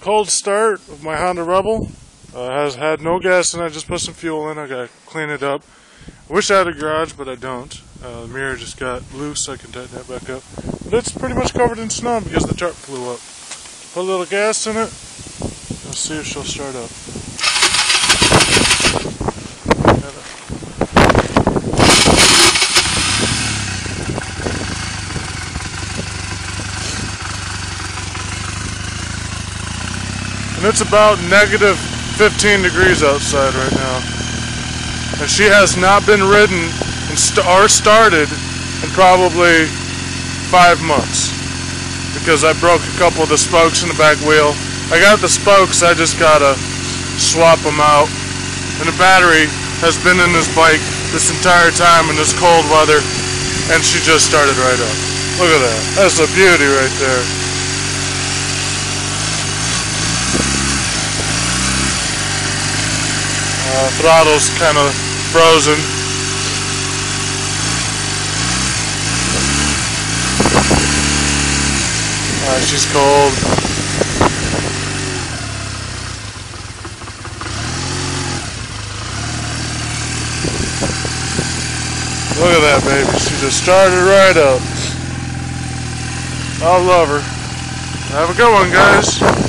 cold start of my Honda Rebel. Has had no gas in it. I just put some fuel in. I gotta clean it up. I wish I had a garage, but I don't. The mirror just got loose. I can tighten that back up. But it's pretty much covered in snow because the tarp flew up. Put a little gas in it. Let's see if she'll start up. And it's about negative 15 degrees outside right now. And she has not been ridden or started in probably 5 months. Because I broke a couple of the spokes in the back wheel. I got the spokes, I just gotta swap them out. And the battery has been in this bike this entire time in this cold weather. And she just started right up. Look at that. That's a beauty right there. Throttle's kind of frozen. She's cold. Look at that baby. She just started right up. I love her. Have a good one, guys.